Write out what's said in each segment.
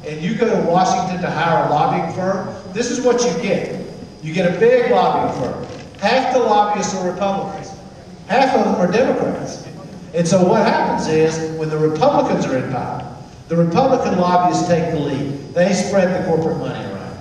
and you go to Washington to hire a lobbying firm, this is what you get. You get a big lobbying firm. Half the lobbyists are Republicans. Half of them are Democrats. And so what happens is, when the Republicans are in power, the Republican lobbyists take the lead. They spread the corporate money around.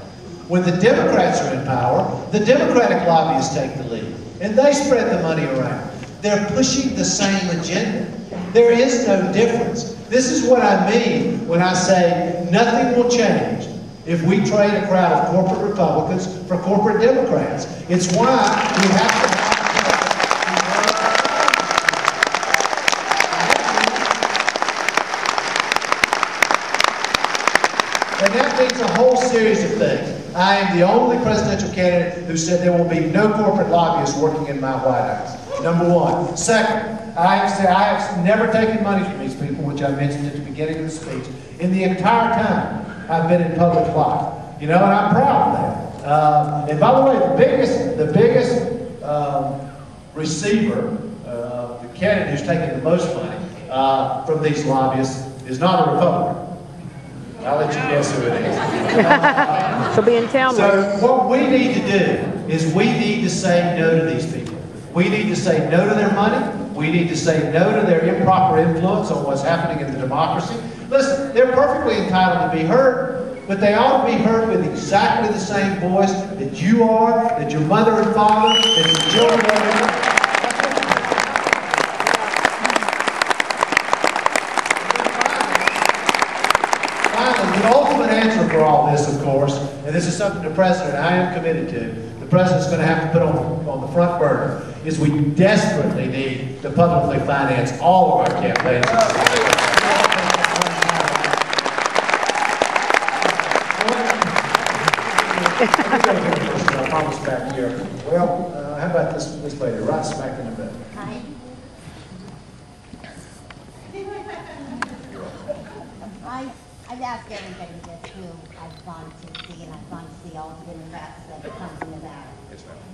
When the Democrats are in power, the Democratic lobbyists take the lead. And they spread the money around. They're pushing the same agenda. There is no difference. This is what I mean when I say nothing will change if we trade a crowd of corporate Republicans for corporate Democrats. It's why we have to have and that means a whole series of things. I am the only presidential candidate who said there will be no corporate lobbyists working in my White House. Number one. Second, I have never taken money from these people, which I mentioned at the beginning of the speech, in the entire time I've been in public life. You know, and I'm proud of that. And by the way, the biggest receiver, the candidate who's taking the most money from these lobbyists is not a Republican. I'll let you guess who it is. She'll be in town. So what we need to do is we need to say no to these people. We need to say no to their money. We need to say no to their improper influence on what's happening in the democracy. Listen, they're perfectly entitled to be heard, but they ought to be heard with exactly the same voice that you are, that your mother and father, that your children are. The ultimate answer for all this, of course, and this is something the President and I am committed to, the President's going to have to put on the front burner, is we desperately need to publicly finance all of our campaigns. I promise back here. Well, how about this lady, right smack in the middle? Hi. I've asked everybody this who I've gone to see, and I've gone to see all the Democrats that come to Nevada.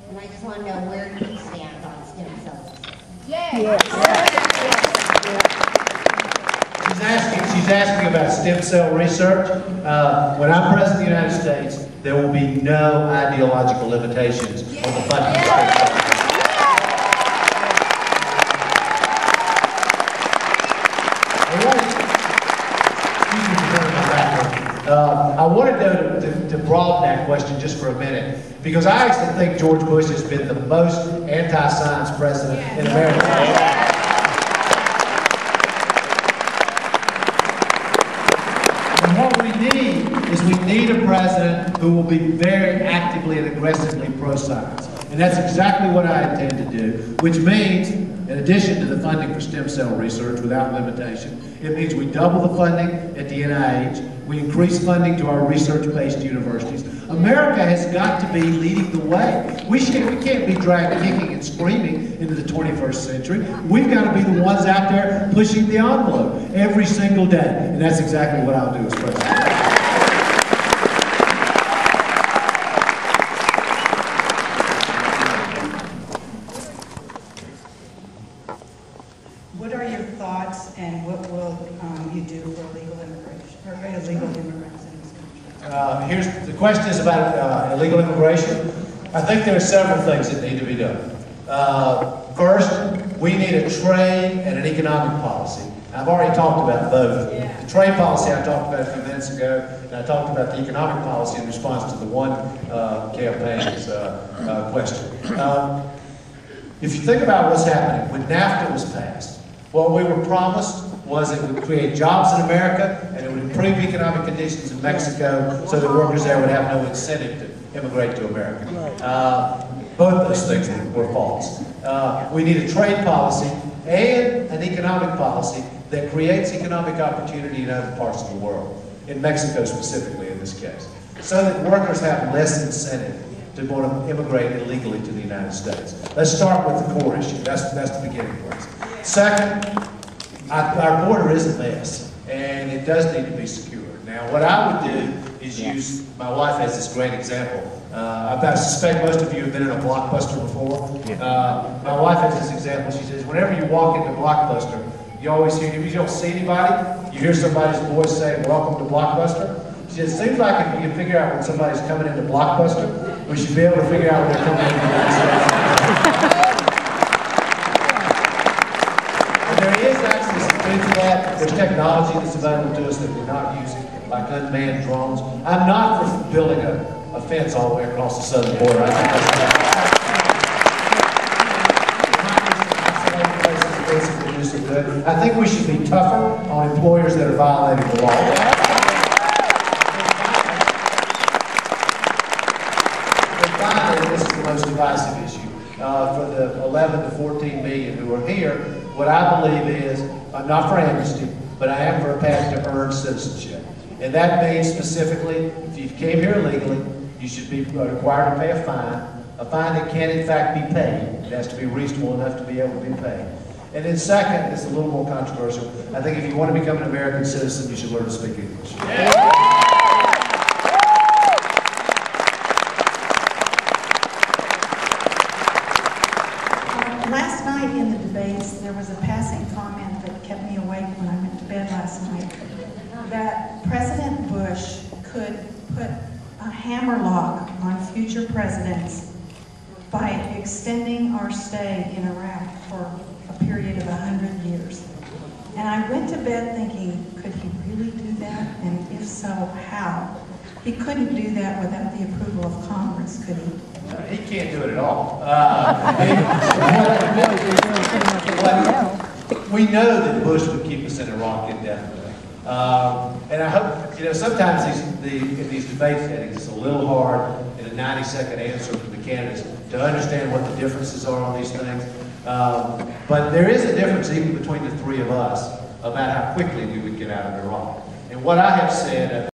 And I just want to know where you stand on stem cells. She's asking about stem cell research. When I'm President of the United States, there will be no ideological limitations on the funding of stem cells. I wanted to broaden that question just for a minute, because I actually think George Bush has been the most anti-science president in America. And what we need is we need a president who will be very actively and aggressively pro-science. And that's exactly what I intend to do, which means, in addition to the funding for stem cell research without limitation, it means we double the funding at the NIH, we increase funding to our research-based universities. America has got to be leading the way. We can't be dragged kicking and screaming into the 21st century. We've got to be the ones out there pushing the envelope every single day. And that's exactly what I'll do as president. What are your thoughts, and what will you do for illegal immigration, or illegal immigrants in this country? The question is about illegal immigration. I think there are several things that need to be done. First, we need a trade and an economic policy. I've already talked about both. The trade policy I talked about a few minutes ago, and I talked about the economic policy in response to the one campaign's question. If you think about what's happening, when NAFTA was passed, what we were promised was it would create jobs in America and it would improve economic conditions in Mexico so that workers there would have no incentive to immigrate to America. Both those things were false. We need a trade policy and an economic policy that creates economic opportunity in other parts of the world, in Mexico specifically in this case, so that workers have less incentive to want to immigrate illegally to the United States. Let's start with the core issue. That's the beginning place. Second, our border is a mess, and it does need to be secured. Now, what I would do is use, my wife has this great example. I suspect most of you have been in a Blockbuster before. My wife has this example. She says, whenever you walk into Blockbuster, you always hear, if you don't see anybody, you hear somebody's voice saying, "Welcome to Blockbuster." It seems like if you can figure out when somebody's coming into Blockbuster, we should be able to figure out when they're coming into the United States. And there is actually some truth to that. There's technology that's available to us that we're not using, like unmanned drones. I'm not for building a fence all the way across the southern border. I think that's I think we should be tougher on employers that are violating the law. And finally, this is the most divisive issue. For the 11 to 14 million who are here, what I believe is, I'm not for amnesty, but I am for a path to earn citizenship. And that means specifically, if you came here illegally, you should be required to pay a fine that can in fact be paid. It has to be reasonable enough to be able to be paid. And then second, it's a little more controversial, I think if you want to become an American citizen, you should learn to speak English. Last night in the debates, there was a passing comment that kept me awake when I went to bed last night, that President Bush could put a hammerlock on future presidents by extending our stay in Iraq for a period of 100 years. And I went to bed thinking, could he really do that? And if so, how? He couldn't do that without the approval of Congress, could he? He can't do it at all. We know that Bush would keep us in Iraq indefinitely. And I hope, sometimes in these debate settings, it's a little hard in a 90-second answer from the candidates to understand what the differences are on these things. But there is a difference even between the three of us about how quickly we would get out of Iraq. And what I have said